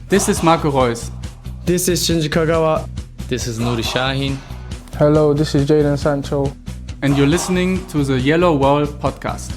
This is Marco Reus. This is Shinji Kagawa. This is Nuri Shahin. Hello, this is Jadon Sancho. And you're listening to the Yellowwallpod podcast.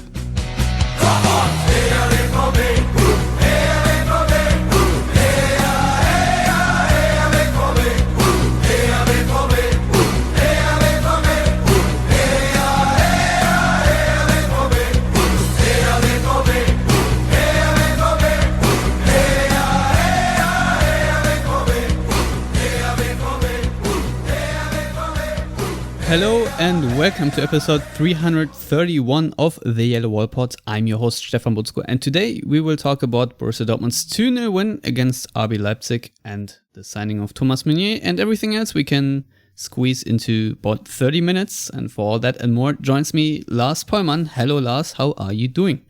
Hello and welcome to episode 331 of the Yellowwallpod. I'm your host Stefan Butzko, and today we will talk about Borussia Dortmund's 2-0 win against RB Leipzig and the signing of Thomas Meunier and everything else we can squeeze into about 30 minutes. And for all that and more joins me Lars Pollmann. Hello Lars, how are you doing?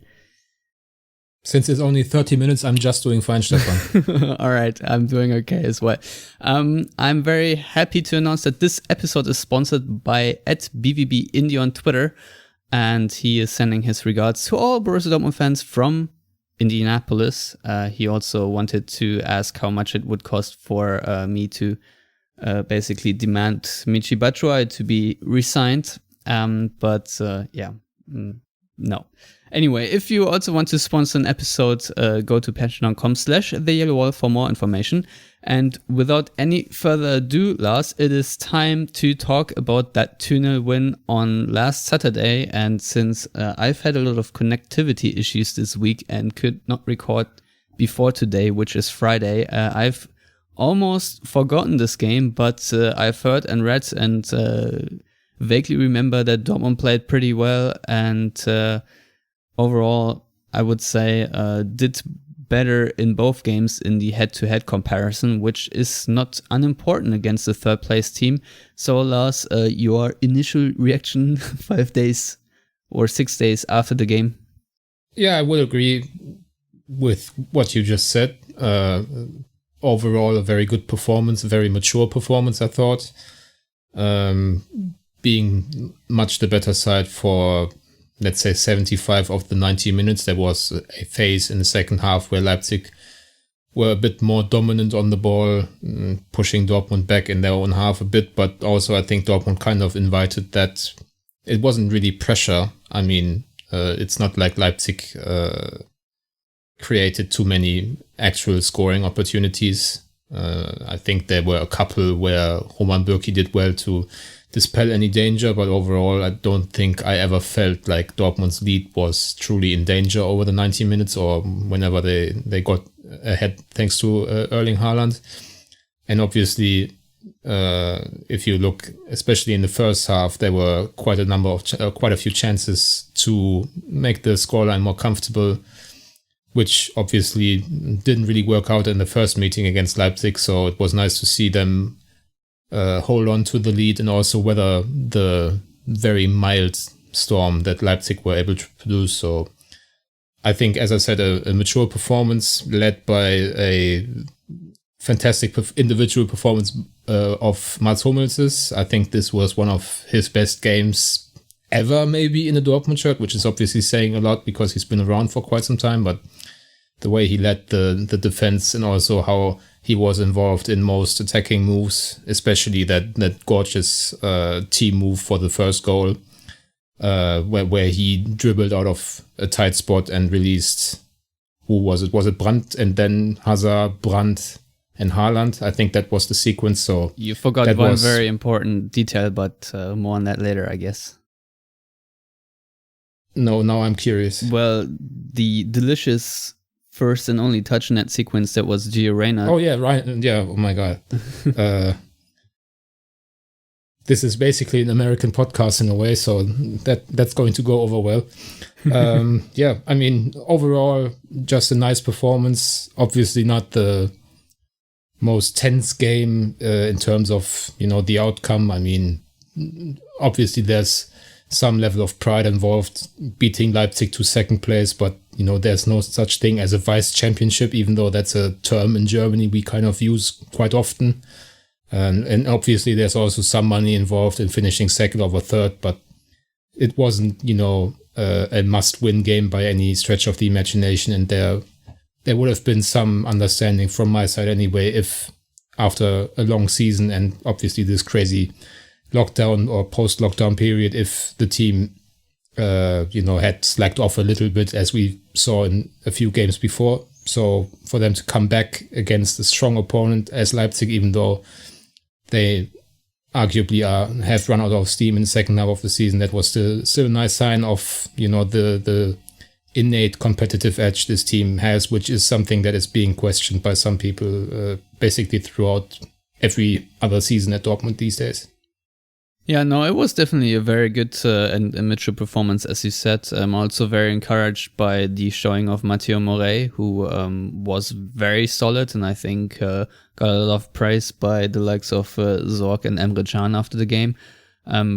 Since it's only 30 minutes, I'm just doing fine, Stefan. All right, I'm doing okay as well. I'm very happy to announce that this episode is sponsored by @BVB Indy on Twitter, and he is sending his regards to all Borussia Dortmund fans from Indianapolis. He also wanted to ask how much it would cost for me to basically demand Michy Batshuayi to be re-signed, no. Anyway, if you also want to sponsor an episode, go to patreon.com/theyellowwall for more information. And without any further ado, Lars, it is time to talk about that 2-0 win on last Saturday. And since I've had a lot of connectivity issues this week and could not record before today, which is Friday, I've almost forgotten this game, but I've heard and read and vaguely remember that Dortmund played pretty well and overall, I would say, did better in both games in the head-to-head comparison, which is not unimportant against the third-place team. So, Lars, your initial reaction 5 days or 6 days after the game? Yeah, I would agree with what you just said. Overall, a very good performance, a very mature performance, I thought. Being much the better side for, let's say, 75 of the 90 minutes. There was a phase in the second half where Leipzig were a bit more dominant on the ball, pushing Dortmund back in their own half a bit. But also I think Dortmund kind of invited that. It wasn't really pressure. I mean, it's not like Leipzig created too many actual scoring opportunities. I think there were a couple where Roman Bürki did well to dispel any danger, but overall, I don't think I ever felt like Dortmund's lead was truly in danger over the 90 minutes or whenever they got ahead thanks to Erling Haaland. And obviously, if you look, especially in the first half, there were quite a few chances to make the scoreline more comfortable, which obviously didn't really work out in the first meeting against Leipzig. So it was nice to see them hold on to the lead and also weather the very mild storm that Leipzig were able to produce. So I think, as I said, a mature performance led by a fantastic individual performance of Mats Hummels. I think this was one of his best games ever, maybe in a Dortmund shirt, which is obviously saying a lot because he's been around for quite some time. But the way he led the defense and also how he was involved in most attacking moves, especially that gorgeous team move for the first goal, where he dribbled out of a tight spot and released, who was it? Was it Brandt and then Hazard, Brandt and Haaland? I think that was the sequence. So you forgot one very important detail, but more on that later, I guess. No, now I'm curious. Well, the delicious first and only touch in that sequence that was Gio Reyna. Oh yeah, right. Yeah. Oh my God. This is basically an American podcast in a way, so that's going to go over well. Yeah, I mean, overall, just a nice performance. Obviously, not the most tense game in terms of the outcome. I mean, obviously, there's some level of pride involved beating Leipzig to second place, but there's no such thing as a vice championship, even though that's a term in Germany we kind of use quite often. And obviously there's also some money involved in finishing second over third, but it wasn't, a must-win game by any stretch of the imagination. And there there would have been some understanding from my side anyway if after a long season and obviously this crazy lockdown or post-lockdown period, if the team had slacked off a little bit, as we saw in a few games before. So for them to come back against a strong opponent as Leipzig, even though they arguably have run out of steam in the second half of the season, that was still a nice sign of the innate competitive edge this team has, which is something that is being questioned by some people basically throughout every other season at Dortmund these days. Yeah, no, it was definitely a very good and mature performance, as you said. I'm also very encouraged by the showing of Matteo Morey, who was very solid, and I think got a lot of praise by the likes of Zorc and Emre Can after the game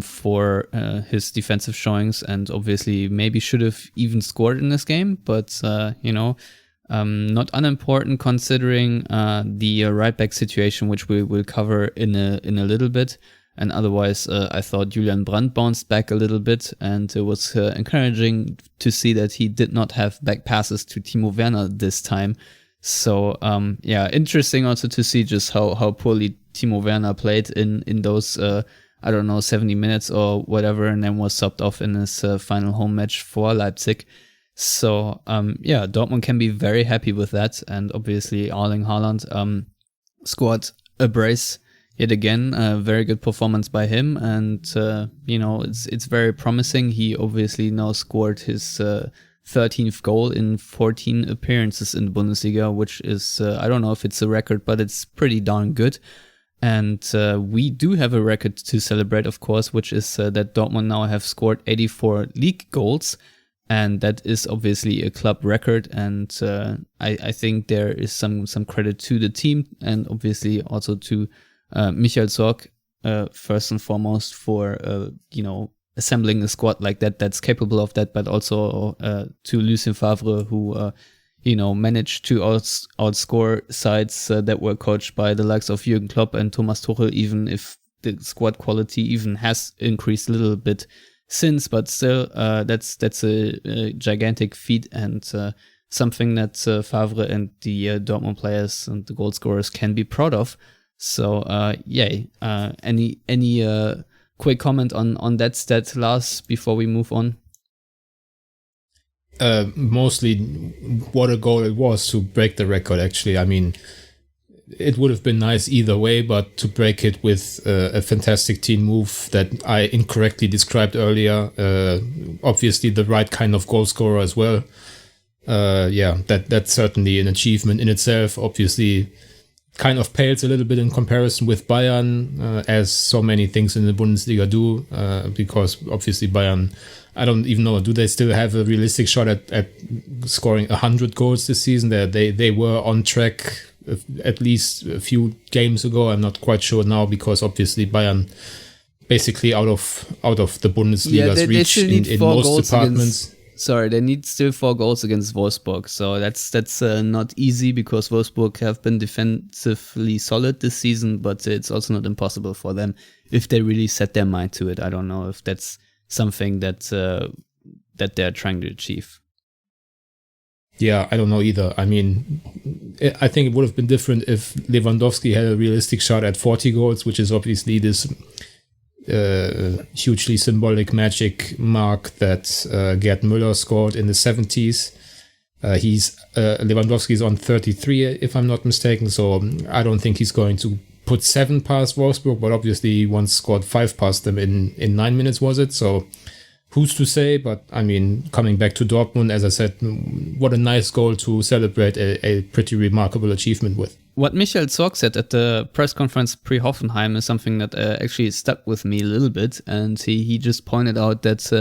for his defensive showings, and obviously maybe should have even scored in this game, but not unimportant considering the right back situation, which we will cover in a little bit. And otherwise, I thought Julian Brandt bounced back a little bit, and it was encouraging to see that he did not have back passes to Timo Werner this time. So, interesting also to see just how poorly Timo Werner played in those, 70 minutes or whatever, and then was subbed off in his final home match for Leipzig. So, Dortmund can be very happy with that. And obviously, Erling Haaland scored a brace. Yet again, a very good performance by him, and it's very promising. He obviously now scored his 13th goal in 14 appearances in the Bundesliga, which is, I don't know if it's a record, but it's pretty darn good. And we do have a record to celebrate, of course, which is that Dortmund now have scored 84 league goals, and that is obviously a club record. And I think there is some credit to the team, and obviously also to Michael Zorc, first and foremost, for assembling a squad like that that's capable of that, but also to Lucien Favre, who managed to outscore sides that were coached by the likes of Jürgen Klopp and Thomas Tuchel, even if the squad quality even has increased a little bit since, but still that's a gigantic feat, and something that Favre and the Dortmund players and the goal scorers can be proud of. So, yay. Any quick comment on that stat, Lars, before we move on? Mostly what a goal it was to break the record, actually. I mean, it would have been nice either way, but to break it with a fantastic team move that I incorrectly described earlier, obviously the right kind of goal scorer as well. That's certainly an achievement in itself. Obviously, kind of pales a little bit in comparison with Bayern, as so many things in the Bundesliga do, because obviously Bayern, I don't even know, do they still have a realistic shot at scoring 100 goals this season? They were on track at least a few games ago. I'm not quite sure now, because obviously Bayern basically out of the Bundesliga's reach in most departments. They need still 4 goals against Wolfsburg, so that's not easy, because Wolfsburg have been defensively solid this season, but it's also not impossible for them if they really set their mind to it. I don't know if that's something that they're trying to achieve. Yeah, I don't know either. I mean, I think it would have been different if Lewandowski had a realistic shot at 40 goals, which is obviously this hugely symbolic magic mark that Gerd Müller scored in the 70s. Lewandowski is on 33, if I'm not mistaken, so I don't think he's going to put 7 past Wolfsburg, but obviously he once scored 5 past them in 9 minutes, was it? So who's to say? But I mean, coming back to Dortmund, as I said, what a nice goal to celebrate a pretty remarkable achievement with. What Michael Zorc said at the press conference pre-Hoffenheim is something that actually stuck with me a little bit, and he just pointed out that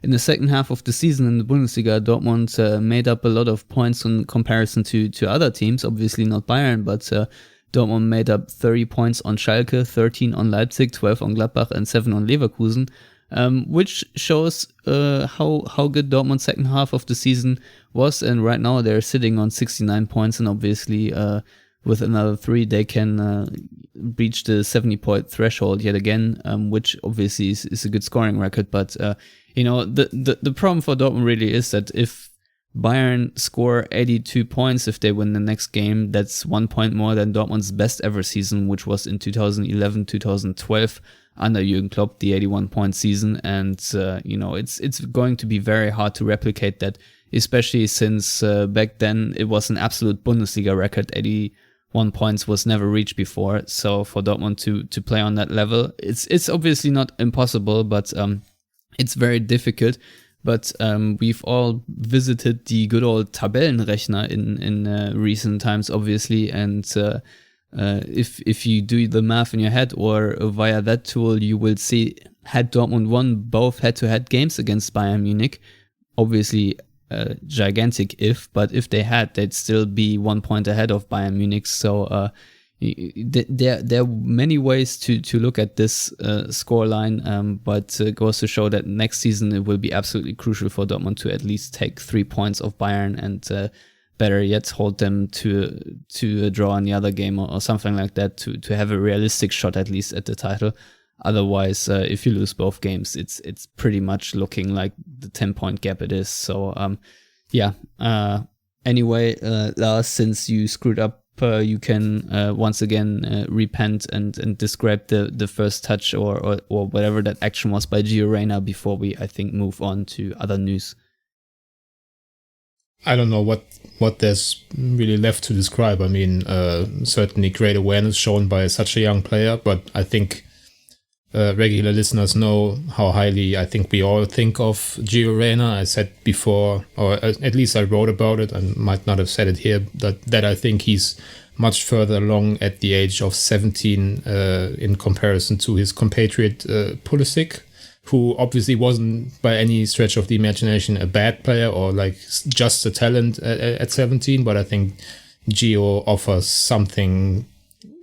in the second half of the season in the Bundesliga, Dortmund made up a lot of points in comparison to other teams, obviously not Bayern, but Dortmund made up 30 points on Schalke, 13 on Leipzig, 12 on Gladbach, and 7 on Leverkusen, which shows how good Dortmund's second half of the season was, and right now they're sitting on 69 points, and obviously with another 3, they can reach the 70-point threshold yet again, which obviously is a good scoring record. But the problem for Dortmund really is that if Bayern score 82 points if they win the next game. That's 1 point more than Dortmund's best ever season, which was in 2011-2012 under Jürgen Klopp, the 81-point season. And, it's going to be very hard to replicate that, especially since back then it was an absolute Bundesliga record. 81 points was never reached before. So for Dortmund to play on that level, it's obviously not impossible, but it's very difficult. But we've all visited the good old Tabellenrechner in recent times, obviously. And if you do the math in your head or via that tool, you will see, had Dortmund won both head-to-head games against Bayern Munich, obviously gigantic if, but if they had, they'd still be 1 point ahead of Bayern Munich. So there are many ways to look at this scoreline, but it goes to show that next season it will be absolutely crucial for Dortmund to at least take 3 points off Bayern and better yet hold them to a draw in the other game or something like that to have a realistic shot at least at the title. Otherwise, if you lose both games, it's pretty much looking like the 10-point gap it is. So anyway, Lars, since you screwed up, you can once again repent and describe the first touch or whatever that action was by Gio Reyna before we, I think, move on to other news. I don't know what there's really left to describe. I mean, certainly great awareness shown by such a young player, but I think regular listeners know how highly I think we all think of Gio Reyna. I said before, or at least I wrote about it, I might not have said it here, that I think he's much further along at the age of 17 in comparison to his compatriot Pulisic, who obviously wasn't by any stretch of the imagination a bad player or like just a talent at 17, but I think Gio offers something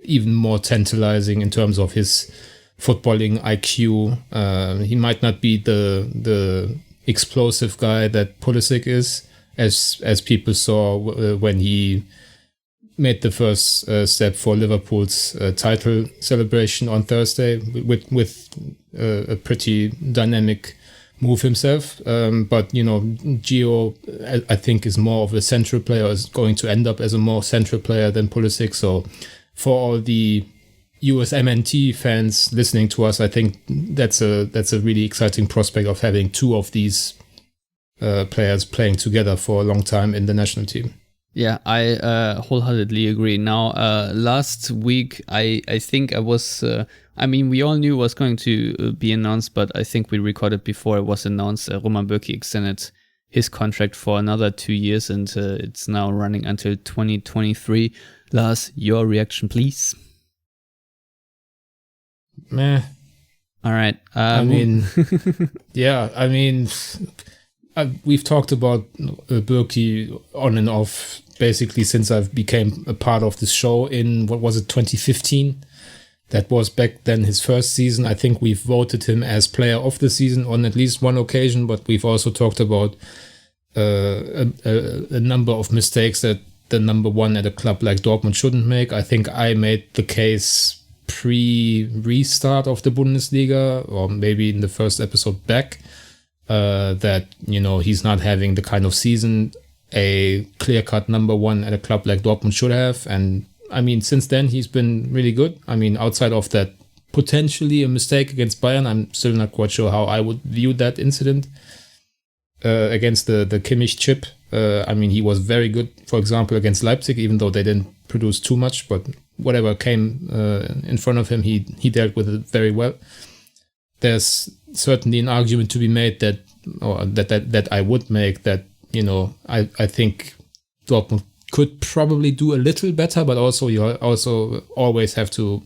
even more tantalizing in terms of his footballing IQ. He might not be the explosive guy that Pulisic is, as people saw when he made the first step for Liverpool's title celebration on Thursday with a pretty dynamic move himself. But, Gio, I think, is more of a central player, is going to end up as a more central player than Pulisic. So for all the USMNT fans listening to us, I think that's a really exciting prospect of having two of these players playing together for a long time in the national team. Yeah, I wholeheartedly agree. Now, last week, I think I was, we all knew it was going to be announced, but I think we recorded before it was announced. Roman Bürki extended his contract for another 2 years, and it's now running until 2023. Lars, your reaction, please. Meh. All right. We've talked about Bürki on and off basically since I've became a part of this show in, 2015? That was back then his first season. I think we've voted him as player of the season on at least one occasion, but we've also talked about a number of mistakes that the number one at a club like Dortmund shouldn't make. I think I made the case pre-restart of the Bundesliga, or maybe in the first episode back, that, he's not having the kind of season a clear-cut number one at a club like Dortmund should have. And since then he's been really good. Outside of that potentially a mistake against Bayern, I'm still not quite sure how I would view that incident against the Kimmich chip. He was very good, for example, against Leipzig, even though they didn't produce too much, but whatever came in front of him, he dealt with it very well. There's certainly an argument to be made that I would make that, I think Dortmund could probably do a little better, but also you also always have to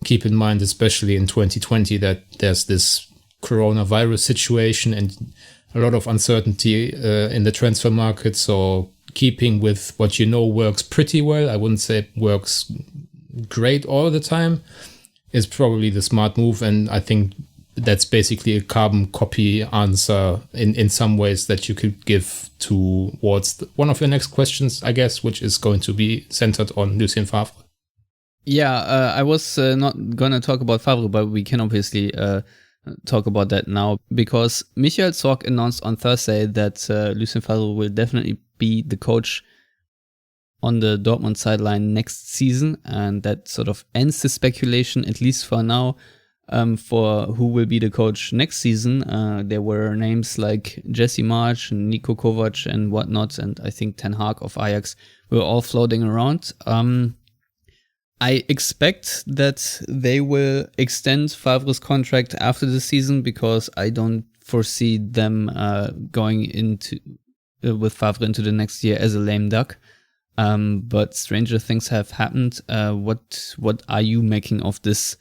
keep in mind, especially in 2020, that there's this coronavirus situation and a lot of uncertainty in the transfer market. So keeping with what works pretty well, I wouldn't say it works great all the time, is probably the smart move. And I think that's basically a carbon copy answer in some ways that you could give towards one of your next questions, I guess, which is going to be centered on Lucien Favre. Yeah, I was not going to talk about Favre, but we can obviously talk about that now, because Michael Zorc announced on Thursday that Lucien Favre will definitely be the coach on the Dortmund sideline next season, and that sort of ends the speculation, at least for now, for who will be the coach next season. There were names like Jesse March, Niko Kovac and whatnot, and I think Ten Hag of Ajax were all floating around. I expect that they will extend Favre's contract after the season, because I don't foresee them going into with Favre into the next year as a lame duck. But stranger things have happened. What are you making of this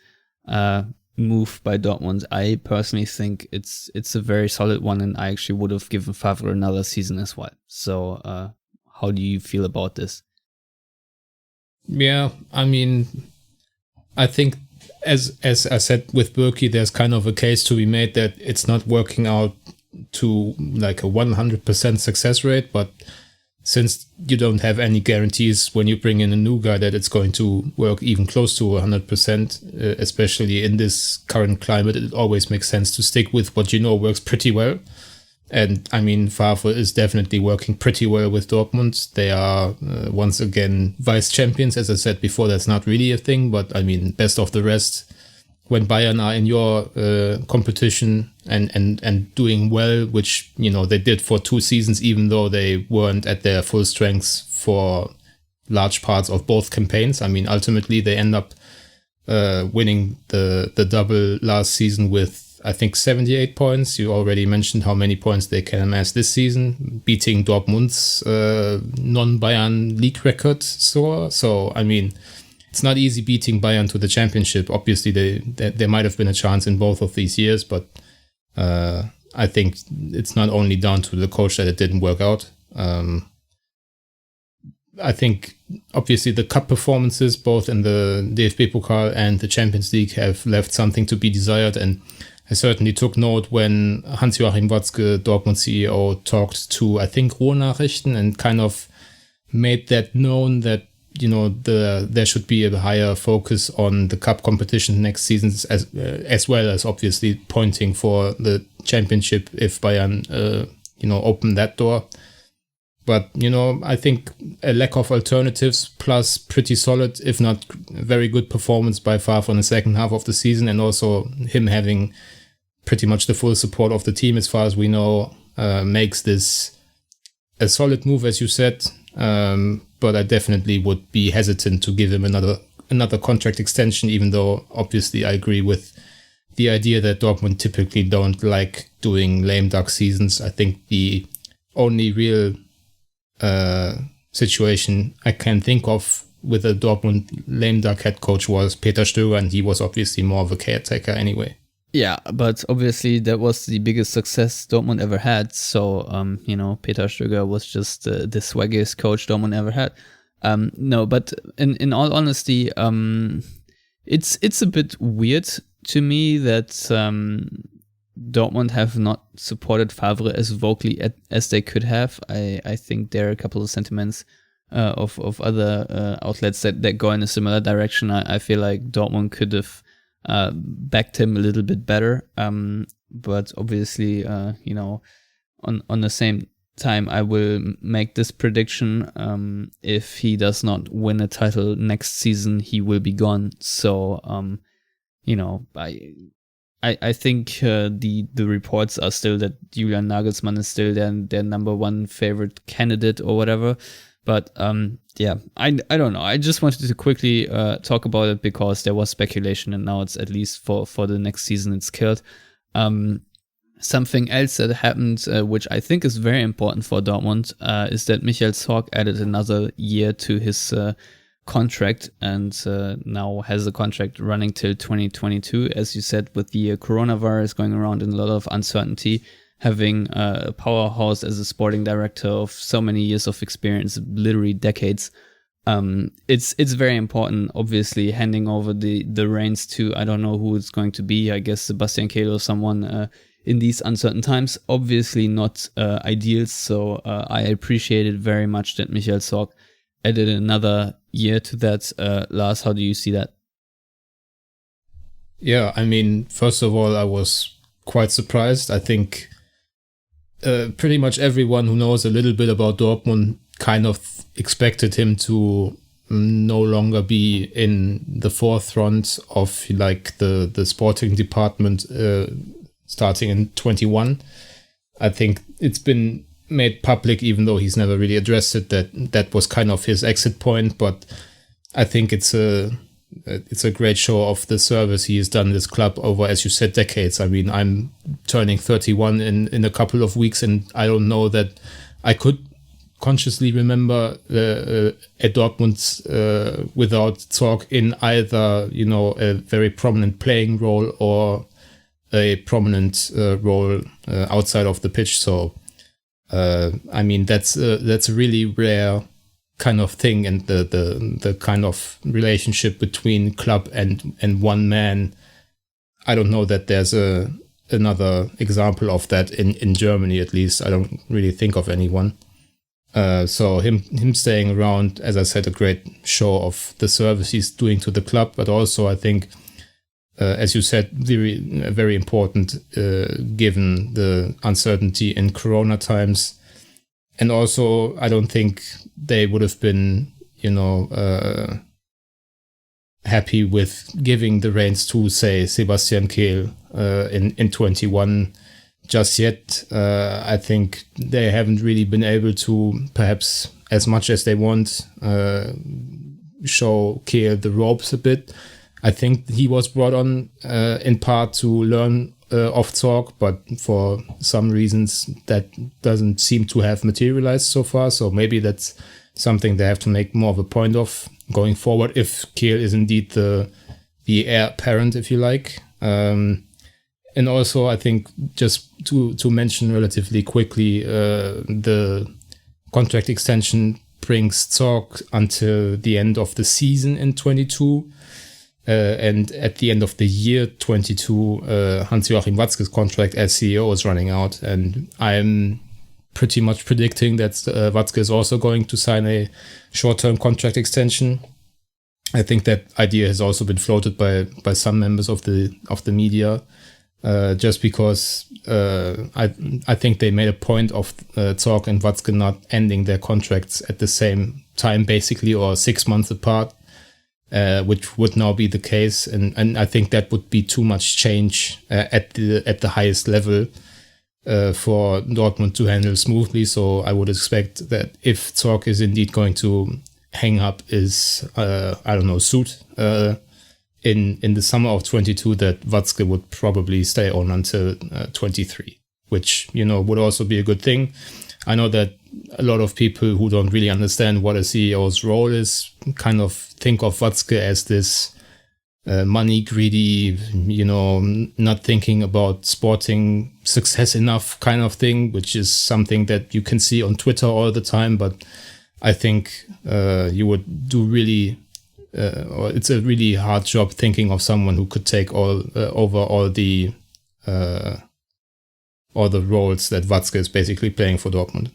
move by Dortmund? I personally think it's a very solid one, and I actually would have given Favre another season as well. So how do you feel about this? Yeah, I mean, I think as I said with Berkey, there's kind of a case to be made that it's not working out to like a 100% success rate, but since you don't have any guarantees when you bring in a new guy that it's going to work even close to 100%, especially in this current climate, it always makes sense to stick with what you know works pretty well. And I mean, Favre is definitely working pretty well with Dortmund. They are once again vice champions. As I said before, that's not really a thing, but I mean, best of the rest. When Bayern are in your competition and doing well, which, you know, they did for 2 seasons, even though they weren't at their full strengths for large parts of both campaigns. I mean, ultimately they end up winning the double last season with, I think, 78 points. You already mentioned how many points they can amass this season, beating Dortmund's non-Bayern league record. So, I mean, it's not easy beating Bayern to the championship. Obviously, there might have been a chance in both of these years, but I think it's not only down to the coach that it didn't work out. I think, obviously, the cup performances, both in the DFB Pokal and the Champions League, have left something to be desired, and I certainly took note when Hans-Joachim Watzke, Dortmund CEO, talked to, I think, Ruhrnachrichten and kind of made that known that, you know, there should be a higher focus on the cup competition next season, as well as obviously pointing for the championship if Bayern, open that door. But, you know, I think a lack of alternatives plus pretty solid, if not very good performance by Favre in the second half of the season, and also him having pretty much the full support of the team as far as we know, makes this a solid move, as you said. But I definitely would be hesitant to give him another contract extension, even though obviously I agree with the idea that Dortmund typically don't like doing lame duck seasons. I think the only real situation I can think of with a Dortmund lame duck head coach was Peter Stöger, and he was obviously more of a caretaker anyway. Yeah, but obviously that was the biggest success Dortmund ever had. So, Peter Stöger was just the swaggiest coach Dortmund ever had. No, but in all honesty, it's a bit weird to me that Dortmund have not supported Favre as vocally as they could have. I think there are a couple of sentiments of other outlets that go in a similar direction. I feel like Dortmund could have backed him a little bit better. But obviously, on the same time, I will make this prediction. If he does not win a title next season, he will be gone. So, I think the reports are still that Julian Nagelsmann is still their number one favorite candidate or whatever. But I don't know. I just wanted to quickly talk about it because there was speculation, and now it's at least for the next season it's killed. Something else that happened, which I think is very important for Dortmund, is that Michael Zorc added another year to his contract, and now has a contract running till 2022. As you said, with the coronavirus going around and a lot of uncertainty, having a powerhouse as a sporting director of so many years of experience, literally decades, it's very important. Obviously, handing over the reins to, I don't know who it's going to be, I guess Sebastian Kehl or someone in these uncertain times, obviously not ideal. So I appreciate it very much that Michael Zorc added another year to that. Lars, how do you see that? Yeah, I mean, first of all, I was quite surprised. I think pretty much everyone who knows a little bit about Dortmund kind of expected him to no longer be in the forefront of like the sporting department starting in 21. I think it's been made public, even though he's never really addressed it, that was kind of his exit point. But I think it's a great show of the service he has done this club over, as you said, decades. I mean, I'm turning 31 in a couple of weeks, and I don't know that I could consciously remember at Dortmund without Zorc in either, a very prominent playing role or a prominent role outside of the pitch. So, I mean, that's a really rare kind of thing, and the kind of relationship between club and one man. I don't know that there's another example of that in Germany, at least. I don't really think of anyone. So him staying around, as I said, a great show of the service he's doing to the club, but also I think, as you said, very important given the uncertainty in Corona times. And also, I don't think they would have been, happy with giving the reins to, say, Sebastian Kehl in 21 just yet. I think they haven't really been able to, perhaps as much as they want, show Kehl the ropes a bit. I think he was brought on in part to learn of Zorc, but for some reasons that doesn't seem to have materialized so far. So maybe that's something they have to make more of a point of going forward, if Kehl is indeed the heir apparent, if you like. And also, I think, just to mention relatively quickly, the contract extension brings Zorc until the end of the season in 22. And at the end of the year 22, Hans-Joachim Watzke's contract as CEO is running out. And I'm pretty much predicting that Watzke is also going to sign a short-term contract extension. I think that idea has also been floated by some members of the media, just because I think they made a point of Zorc and Watzke not ending their contracts at the same time, basically, or 6 months apart. Which would now be the case, and I think that would be too much change at the highest level for Dortmund to handle smoothly. So I would expect that if Zorc is indeed going to hang up his suit in the summer of 22, that Watzke would probably stay on until 23, which would also be a good thing. I know that a lot of people who don't really understand what a CEO's role is kind of think of Watzke as this money greedy, not thinking about sporting success enough kind of thing, which is something that you can see on Twitter all the time. But I think you would do really, or it's a really hard job thinking of someone who could take over all the roles that Watzke is basically playing for Dortmund.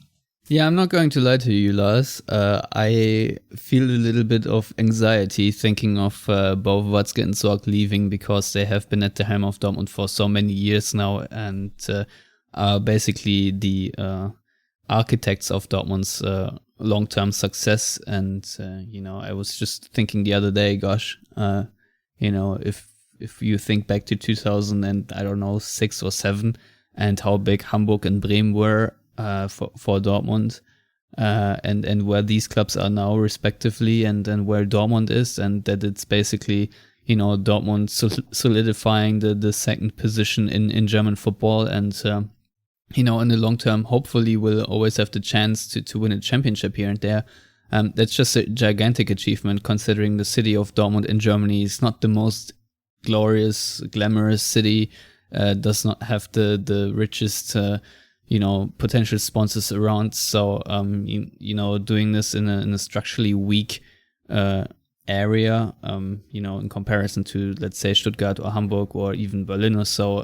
Yeah, I'm not going to lie to you, Lars. I feel a little bit of anxiety thinking of both Watzke and Zorc leaving, because they have been at the helm of Dortmund for so many years now and are basically the architects of Dortmund's long-term success. And, I was just thinking the other day, gosh, if you think back to 2006 or 7 and how big Hamburg and Bremen were, for Dortmund, and where these clubs are now respectively, and where Dortmund is, and that it's basically Dortmund solidifying the second position in German football, and in the long term hopefully will always have the chance to win a championship here and there. That's just a gigantic achievement, considering the city of Dortmund in Germany is not the most glorious, glamorous city, does not have the richest potential sponsors around. So, doing this in a structurally weak area, in comparison to, let's say, Stuttgart or Hamburg or even Berlin or so,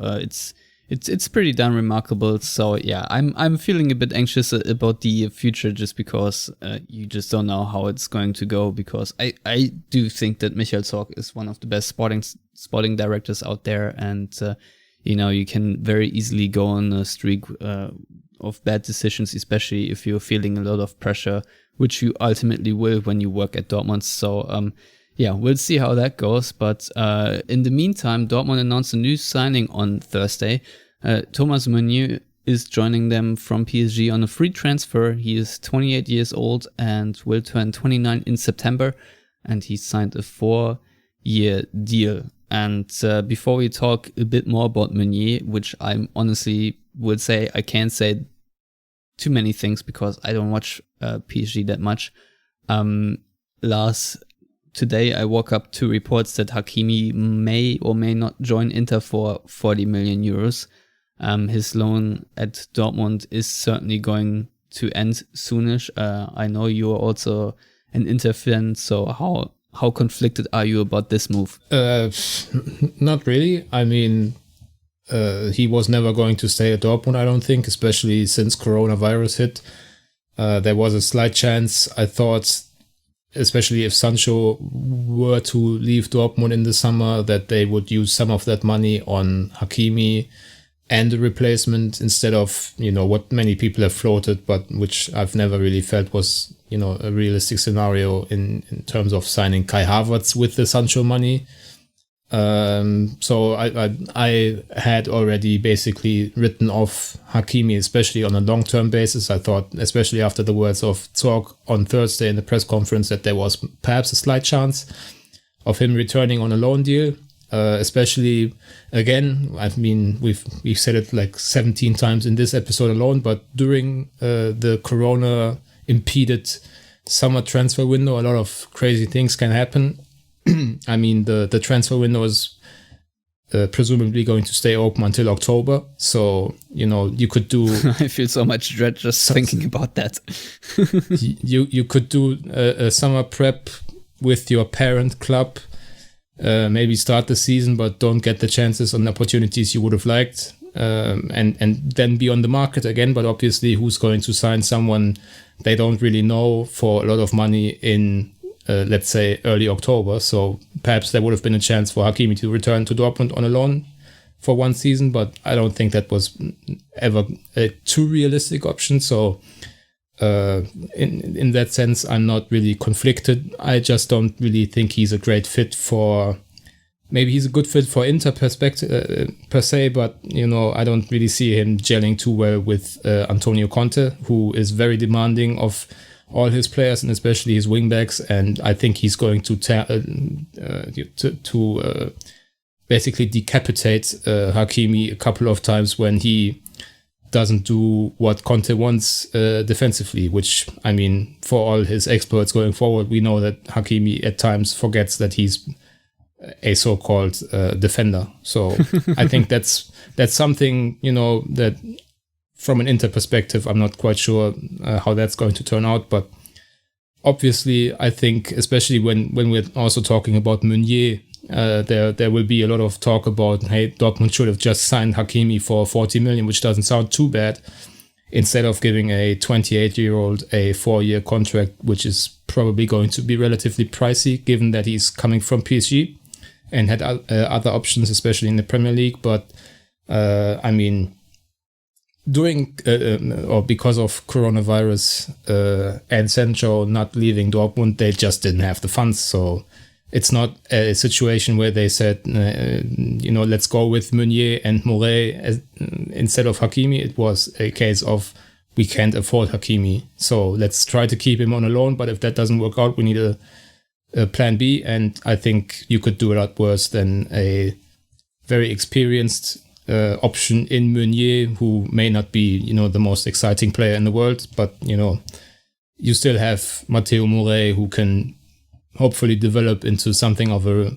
it's pretty damn remarkable. So yeah, I'm feeling a bit anxious about the future, just because you just don't know how it's going to go. Because I do think that Michael Zorc is one of the best sporting directors out there, and you can very easily go on a streak of bad decisions, especially if you're feeling a lot of pressure, which you ultimately will when you work at Dortmund. So, yeah, we'll see how that goes. But in the meantime, Dortmund announced a new signing on Thursday. Thomas Meunier is joining them from PSG on a free transfer. He is 28 years old and will turn 29 in September. And he signed a 4-year deal. And before we talk a bit more about Meunier, which I honestly would say I can't say too many things because I don't watch PSG that much. Lars, today I woke up to reports that Hakimi may or may not join Inter for 40 million euros. His loan at Dortmund is certainly going to end soonish. I know you are also an Inter fan, so how conflicted are you about this move? Not really. I mean, he was never going to stay at Dortmund, I don't think, especially since coronavirus hit. There was a slight chance, I thought, especially if Sancho were to leave Dortmund in the summer, that they would use some of that money on Hakimi and a replacement instead of, what many people have floated, but which I've never really felt was, a realistic scenario in terms of signing Kai Havertz with the Sancho money. So I had already basically written off Hakimi, especially on a long-term basis. I thought, especially after the words of Zorc on Thursday in the press conference, that there was perhaps a slight chance of him returning on a loan deal. Especially, again, I mean, we've said it like 17 times in this episode alone, but during the corona impeded summer transfer window, a lot of crazy things can happen. I mean, the transfer window is presumably going to stay open until October. So, you could do... I feel so much dread just thinking about that. you could do a summer prep with your parent club, maybe start the season, but don't get the chances and opportunities you would have liked, and then be on the market again. But obviously, who's going to sign someone they don't really know for a lot of money in, let's say, early October? So perhaps there would have been a chance for Hakimi to return to Dortmund on a loan for one season, but I don't think that was ever a too realistic option. So in that sense, I'm not really conflicted. I just don't really think he's a great fit for... Maybe he's a good fit for Inter perspective per se, but I don't really see him gelling too well with Antonio Conte, who is very demanding of all his players and especially his wingbacks. And I think he's going to basically decapitate Hakimi a couple of times when he doesn't do what Conte wants defensively, which, I mean, for all his exploits going forward, we know that Hakimi at times forgets that he's a so-called defender. So I think that's something, that from an Inter perspective, I'm not quite sure how that's going to turn out. But obviously, I think, especially when we're also talking about Meunier, there will be a lot of talk about, hey, Dortmund should have just signed Hakimi for 40 million, which doesn't sound too bad, instead of giving a 28-year-old a 4-year contract, which is probably going to be relatively pricey, given that he's coming from PSG and had other options, especially in the Premier League. But I mean, because of coronavirus and Sancho not leaving Dortmund, they just didn't have the funds. So it's not a situation where they said, let's go with Meunier and Moret instead of Hakimi. It was a case of, we can't afford Hakimi, so let's try to keep him on a loan. But if that doesn't work out, we need a plan B. And I think you could do a lot worse than a very experienced option in Meunier, who may not be, the most exciting player in the world. But, you still have Matteo Moret, who can hopefully develop into something of a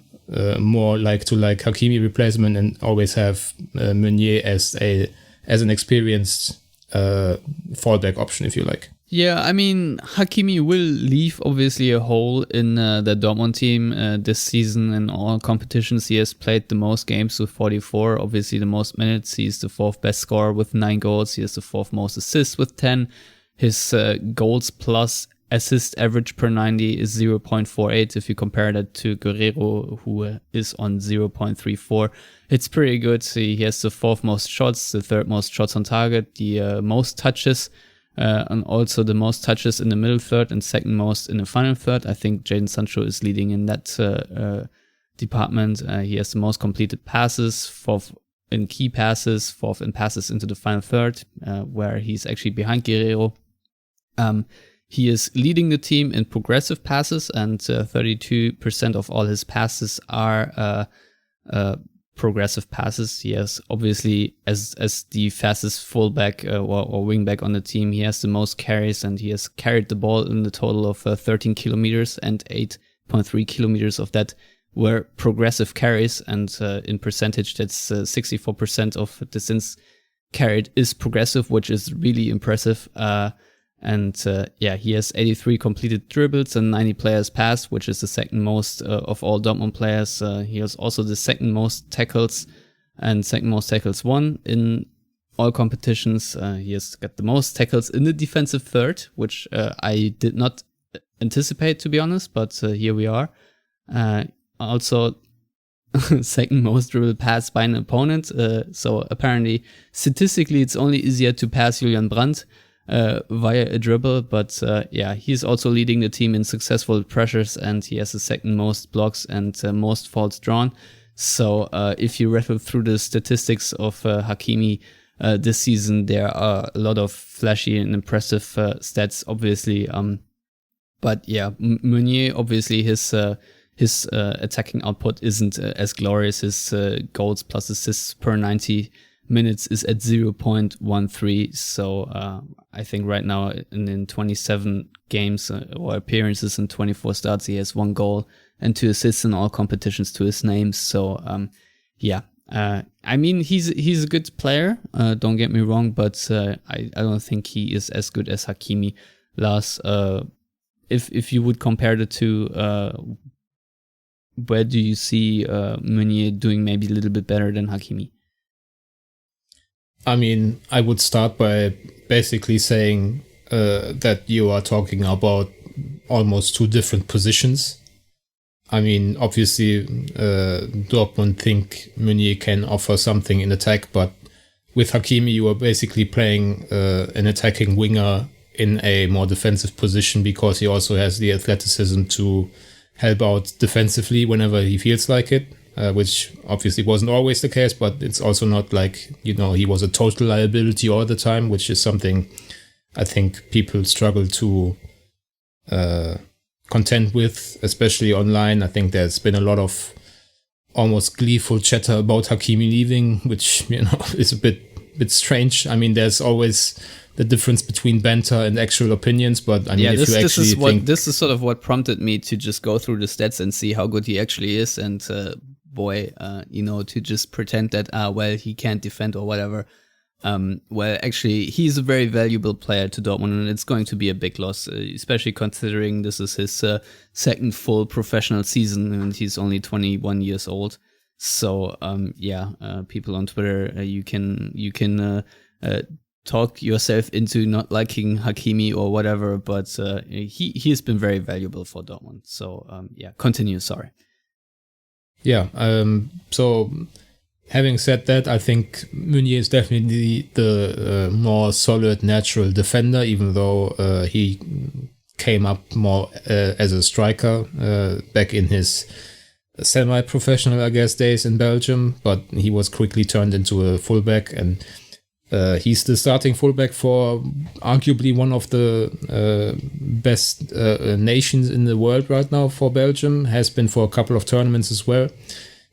more like-to-like Hakimi replacement, and always have Meunier as an experienced fallback option, if you like. Yeah, I mean, Hakimi will leave obviously a hole in the Dortmund team this season. In all competitions, he has played the most games with 44, obviously the most minutes. He's the 4th best scorer with 9 goals. He has the 4th most assists with 10. His goals plus assist average per 90 is 0.48. If you compare that to Guerrero, who is on 0.34, it's pretty good. He has the 4th most shots, the 3rd most shots on target, the most touches, and also the most touches in the middle third and 2nd most in the final third. I think Jadon Sancho is leading in that department. He has the most completed passes, 4th in key passes, 4th in passes into the final third, where he's actually behind Guerrero. He is leading the team in progressive passes, and 32% of all his passes are progressive passes. He has obviously, as the fastest fullback or wingback on the team, he has the most carries, and he has carried the ball in the total of 13 kilometers, and 8.3 kilometers of that were progressive carries, and in percentage, that's 64% of distance carried is progressive, which is really impressive. He has 83 completed dribbles and 90 players passed, which is the 2nd most of all Dortmund players. He has also the 2nd most tackles and 2nd most tackles won in all competitions. He has got the most tackles in the defensive third, which I did not anticipate, to be honest, but here we are. Also, 2nd most dribble pass by an opponent. So apparently, statistically, it's only easier to pass Julian Brandt via a dribble, but he's also leading the team in successful pressures, and he has the 2nd most blocks and most fouls drawn. So if you rattle through the statistics of Hakimi this season, there are a lot of flashy and impressive stats, obviously. Meunier, obviously, his attacking output isn't as glorious. His goals plus assists per 90 minutes is at 0.13. So I think right now in 27 games or appearances and 24 starts, he has 1 goal and 2 assists in all competitions to his name. So I mean, he's a good player. Don't get me wrong, but I don't think he is as good as Hakimi. Lars, if you would compare the two, where do you see Meunier doing maybe a little bit better than Hakimi? I mean, I would start by basically saying that you are talking about almost 2 different positions. I mean, obviously, Dortmund think Meunier can offer something in attack, but with Hakimi, you are basically playing an attacking winger in a more defensive position, because he also has the athleticism to help out defensively whenever he feels like it, which obviously wasn't always the case, but it's also not like, he was a total liability all the time, which is something I think people struggle to contend with, especially online. I think there's been a lot of almost gleeful chatter about Hakimi leaving, which, is a bit strange. I mean, there's always the difference between banter and actual opinions, but I mean, this is sort of what prompted me to just go through the stats and see how good he actually is, and to just pretend that he can't defend or whatever. Actually, he's a very valuable player to Dortmund, and it's going to be a big loss, especially considering this is his 2nd full professional season, and he's only 21 years old. So, people on Twitter, you can talk yourself into not liking Hakimi or whatever, but he has been very valuable for Dortmund. So, continue. Sorry. Yeah. So, having said that, I think Meunier is definitely the more solid, natural defender, even though he came up more as a striker back in his semi-professional, I guess, days in Belgium, but he was quickly turned into a fullback, and he's the starting fullback for arguably one of the best nations in the world right now for Belgium, has been for a couple of tournaments as well.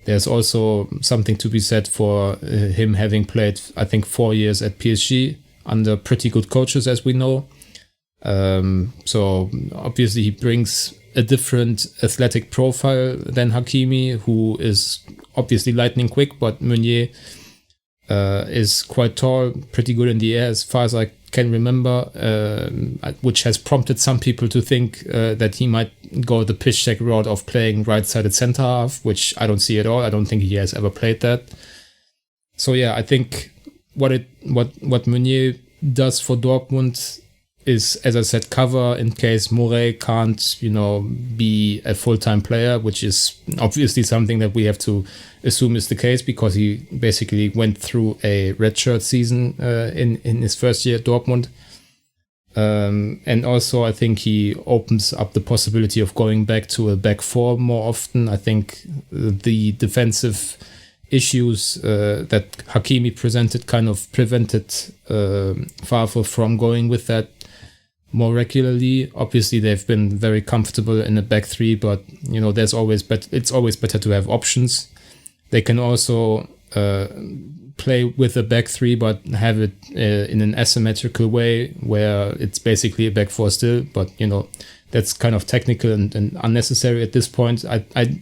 There's also something to be said for him having played, I think, 4 years at PSG under pretty good coaches, as we know. So obviously he brings a different athletic profile than Hakimi, who is obviously lightning quick, but Meunier is quite tall, pretty good in the air as far as I can remember, which has prompted some people to think that he might go the Piszczek route of playing right-sided centre half, which I don't see at all. I don't think he has ever played that. So yeah, I think what Meunier does for Dortmund is, as I said, cover in case Mouré can't, be a full-time player, which is obviously something that we have to assume is the case because he basically went through a redshirt season in his first year at Dortmund. And also, I think he opens up the possibility of going back to a back four more often. I think the defensive issues that Hakimi presented kind of prevented Favre from going with that more regularly. Obviously, they've been very comfortable in a back three, but it's always better to have options. They can also play with a back three, but have it in an asymmetrical way where it's basically a back four still. But that's kind of technical and unnecessary at this point. I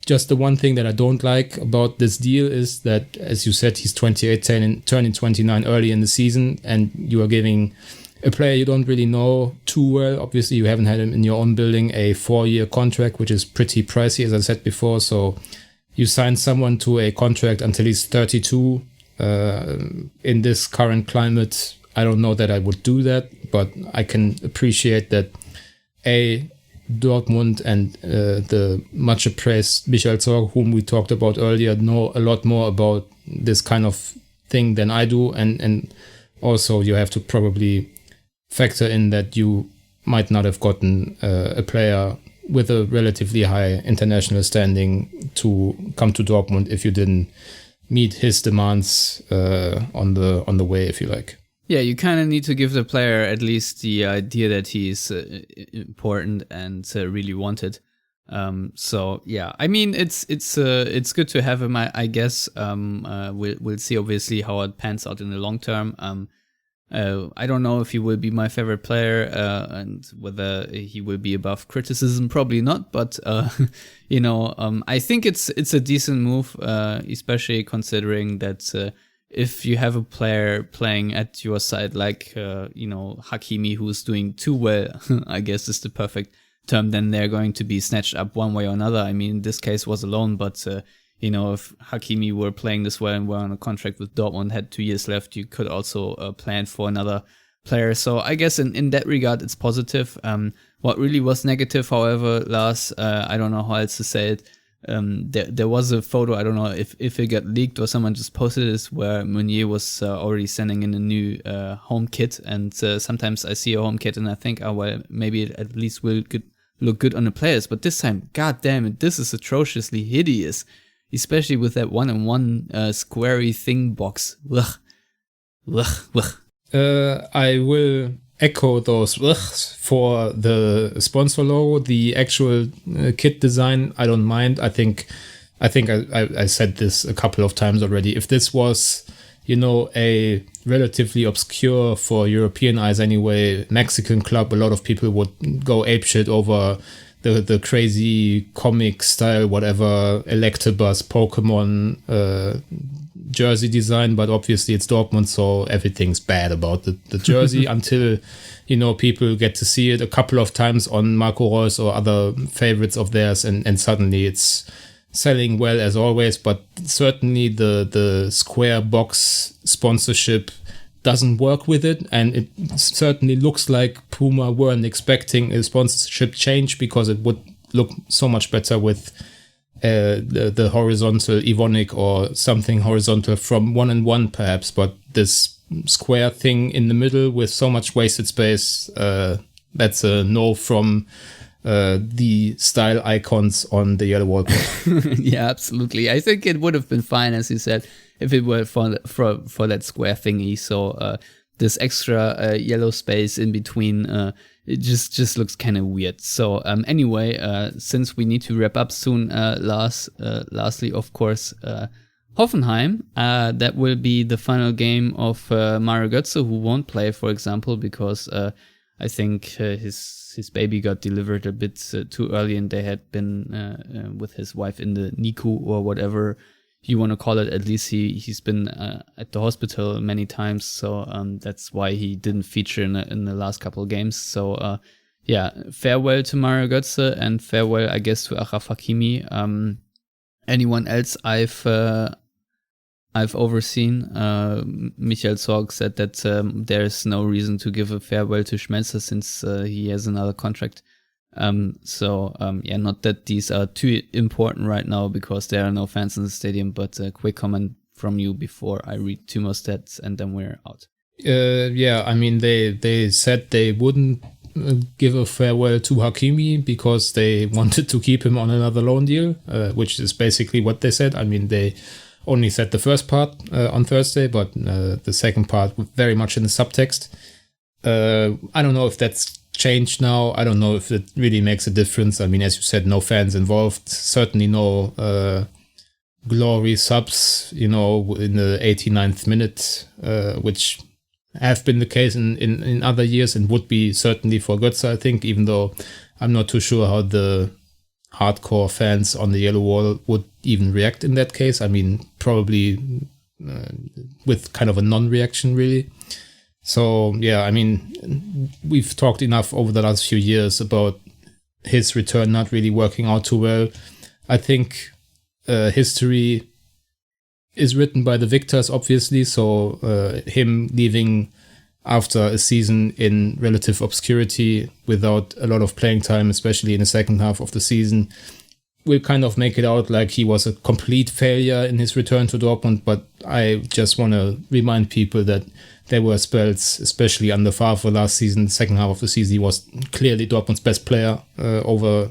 just the one thing that I don't like about this deal is that, as you said, he's 28, turning 29 early in the season, and you are giving a player you don't really know too well. Obviously, you haven't had him in your own building, a 4-year contract, which is pretty pricey, as I said before. So you sign someone to a contract until he's 32. In this current climate, I don't know that I would do that, but I can appreciate that Dortmund and the much appraised Michael Zorc, whom we talked about earlier, know a lot more about this kind of thing than I do. And also you have to probably factor in that you might not have gotten a player with a relatively high international standing to come to Dortmund if you didn't meet his demands on the way, if you like. Yeah, you kind of need to give the player at least the idea that he's important and really wanted. So yeah, I mean it's good to have him. I guess we'll see obviously how it pans out in the long term. I don't know if he will be my favorite player and whether he will be above criticism. Probably not, but I think it's a decent move, especially considering that if you have a player playing at your side like Hakimi, who's doing too well, I guess is the perfect term, then they're going to be snatched up one way or another. I mean, this case was alone, but if Hakimi were playing this well and were on a contract with Dortmund, had 2 years left, you could also plan for another player. So I guess in that regard, it's positive. What really was negative, however, Lars, I don't know how else to say it. There was a photo, I don't know if it got leaked or someone just posted this, where Meunier was already sending in a new home kit. And sometimes I see a home kit and I think, oh, well, maybe it at least will look good on the players. But this time, god damn it, this is atrociously hideous. Especially with that 1-on-1 squarey thing box. Ugh. I will echo those for the sponsor logo. The actual kit design, I don't mind. I think I said this a couple of times already. If this was, a relatively obscure, for European eyes anyway, Mexican club, a lot of people would go apeshit over the crazy comic style, whatever, Electabuzz, Pokemon jersey design, but obviously it's Dortmund, so everything's bad about the jersey until, people get to see it a couple of times on Marco Reus or other favorites of theirs, and suddenly it's selling well as always. But certainly the square box sponsorship doesn't work with it, and it certainly looks like Puma weren't expecting a sponsorship change, because it would look so much better with the horizontal Evonik or something horizontal from 1-on-1 perhaps. But this square thing in the middle with so much wasted space, that's a no from the style icons on the Yellowwallpod. Yeah, absolutely. I think it would have been fine, as you said, if it were for that square thingy. So this extra yellow space in between, it just looks kind of weird. So anyway, since we need to wrap up soon, lastly, of course, Hoffenheim, that will be the final game of Mario Götze, who won't play, for example, because I think his baby got delivered a bit too early, and they had been with his wife in the NICU or whatever you want to call it. At least he's been at the hospital many times, so that's why he didn't feature in the last couple of games. So farewell to Mario Götze, and farewell, I guess, to Achraf Hakimi. Anyone else I've I've overseen. Michael Zorg said that there's no reason to give a farewell to Schmelzer since he has another contract. Not that these are too important right now because there are no fans in the stadium, but a quick comment from you before I read two more stats and then we're out. I mean, they said they wouldn't give a farewell to Hakimi because they wanted to keep him on another loan deal, which is basically what they said. I mean, they only said the first part on Thursday, but the second part very much in the subtext. I don't know if that's changed now. I don't know if it really makes a difference. I mean, as you said, no fans involved. Certainly no glory subs, in the 89th minute, which have been the case in other years and would be certainly for Götze, I think, even though I'm not too sure how the hardcore fans on the Yellow Wall would even react in that case. I mean, probably with kind of a non-reaction, really. So, yeah, I mean, we've talked enough over the last few years about his return not really working out too well. I think history is written by the victors, obviously. So him leaving after a season in relative obscurity without a lot of playing time, especially in the second half of the season, will kind of make it out like he was a complete failure in his return to Dortmund. But I just want to remind people that there were spells, especially under Favre last season, second half of the season, he was clearly Dortmund's best player over,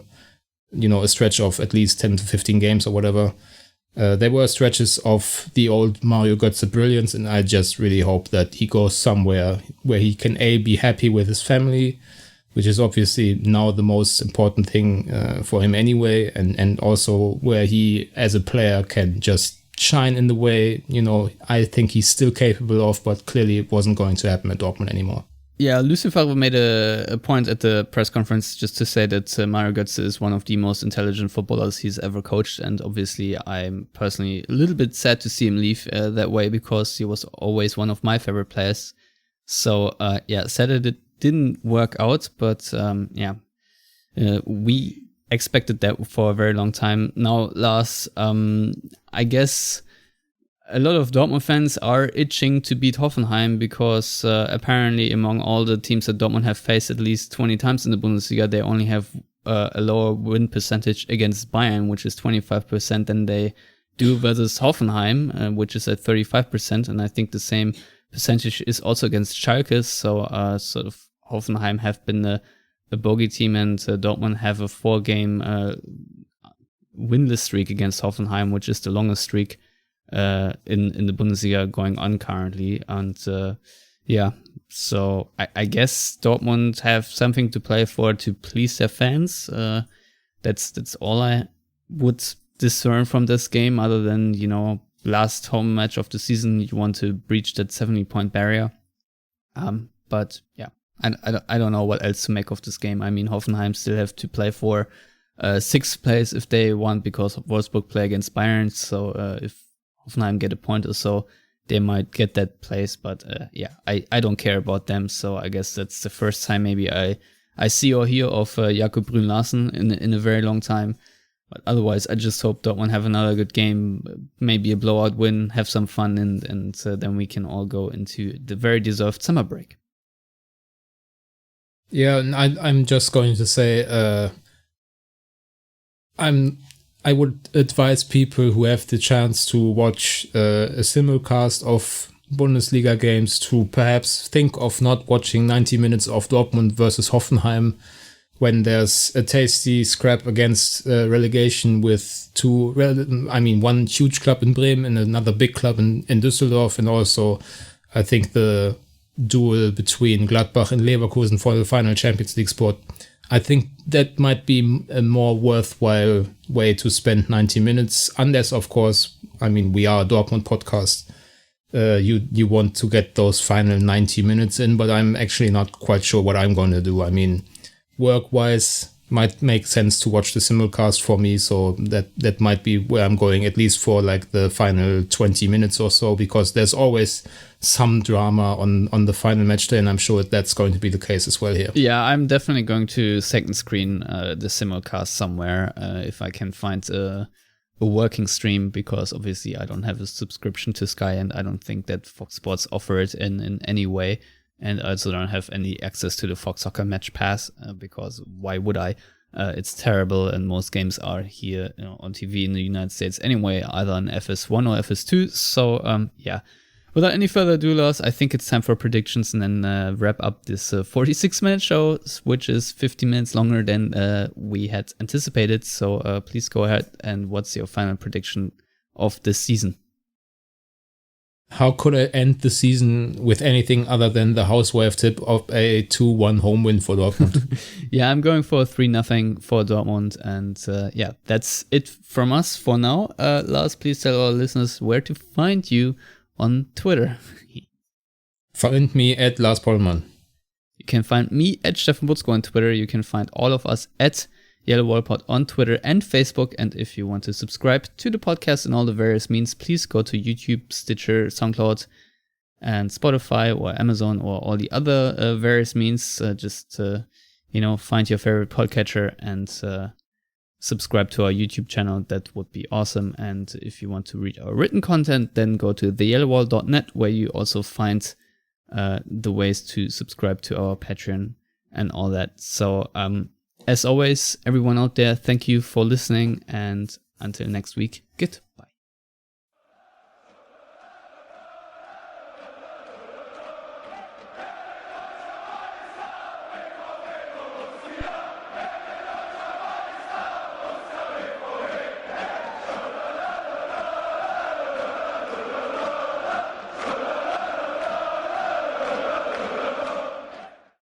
a stretch of at least 10 to 15 games or whatever. There were stretches of the old Mario Götze brilliance, and I just really hope that he goes somewhere where he can be happy with his family, which is obviously now the most important thing for him anyway, and also where he, as a player, can just shine in the way, I think he's still capable of, but clearly it wasn't going to happen at Dortmund anymore. Yeah, Lucien Favre made a point at the press conference just to say that Mario Götze is one of the most intelligent footballers he's ever coached. And obviously, I'm personally a little bit sad to see him leave that way because he was always one of my favorite players. So, sad that it didn't work out. But, we expected that for a very long time. Now, Lars, I guess a lot of Dortmund fans are itching to beat Hoffenheim because apparently among all the teams that Dortmund have faced at least 20 times in the Bundesliga, they only have a lower win percentage against Bayern, which is 25%, than they do versus Hoffenheim, which is at 35%. And I think the same percentage is also against Schalke. So sort of Hoffenheim have been a bogey team, and Dortmund have a 4-game winless streak against Hoffenheim, which is the longest streak in the Bundesliga going on currently. And so I guess Dortmund have something to play for to please their fans. That's all I would discern from this game, other than, last home match of the season, you want to breach that 70-point barrier. But yeah, I don't know what else to make of this game. I mean, Hoffenheim still have to play for 6th place if they want, because Wolfsburg play against Bayern. So if Hoffenheim get a point or so, they might get that place. But I don't care about them. So I guess that's the first time maybe I see or hear of Jakob Brun Larsen in a very long time. But otherwise, I just hope Dortmund have another good game, maybe a blowout win, have some fun, and then we can all go into the very deserved summer break. Yeah, and I'm just going to say I would advise people who have the chance to watch a simulcast of Bundesliga games to perhaps think of not watching 90 minutes of Dortmund versus Hoffenheim when there's a tasty scrap against relegation with one huge club in Bremen and another big club in Düsseldorf, and also I think the duel between Gladbach and Leverkusen for the final Champions League spot. I think that might be a more worthwhile way to spend 90 minutes, unless, of course, we are a Dortmund podcast. You want to get those final 90 minutes in, but I'm actually not quite sure what I'm going to do. Work-wise, might make sense to watch the simulcast for me, so that might be where I'm going, at least for like the final 20 minutes or so, because there's always some drama on the final match day, and I'm sure that's going to be the case as well here. Yeah, I'm definitely going to second screen the simulcast somewhere if I can find a a working stream, because obviously I don't have a subscription to Sky, and I don't think that Fox Sports offer it in any way. And I also don't have any access to the Fox Soccer Match Pass, because why would I? It's terrible, and most games are here on TV in the United States anyway, either on FS1 or FS2. So yeah, without any further ado, Lars, I think it's time for predictions, and then wrap up this 46-minute show, which is 50 minutes longer than we had anticipated. So please go ahead, and what's your final prediction of this season? How could I end the season with anything other than the housewife tip of a 2-1 home win for Dortmund? Yeah, I'm going for 3-0 for Dortmund. And yeah, that's it from us for now. Lars, please tell our listeners where to find you on Twitter. Find me at Lars Pollmann. You can find me at Steffen Butzko on Twitter. You can find all of us at Yellowwallpod on Twitter and Facebook. And if you want to subscribe to the podcast in all the various means, please go to YouTube, Stitcher, SoundCloud, and Spotify or Amazon or all the other various means. Just find your favorite podcatcher and subscribe to our YouTube channel. That would be awesome. And if you want to read our written content, then go to theyellowwall.net, where you also find the ways to subscribe to our Patreon and all that. So as always, everyone out there, thank you for listening, and until next week, good.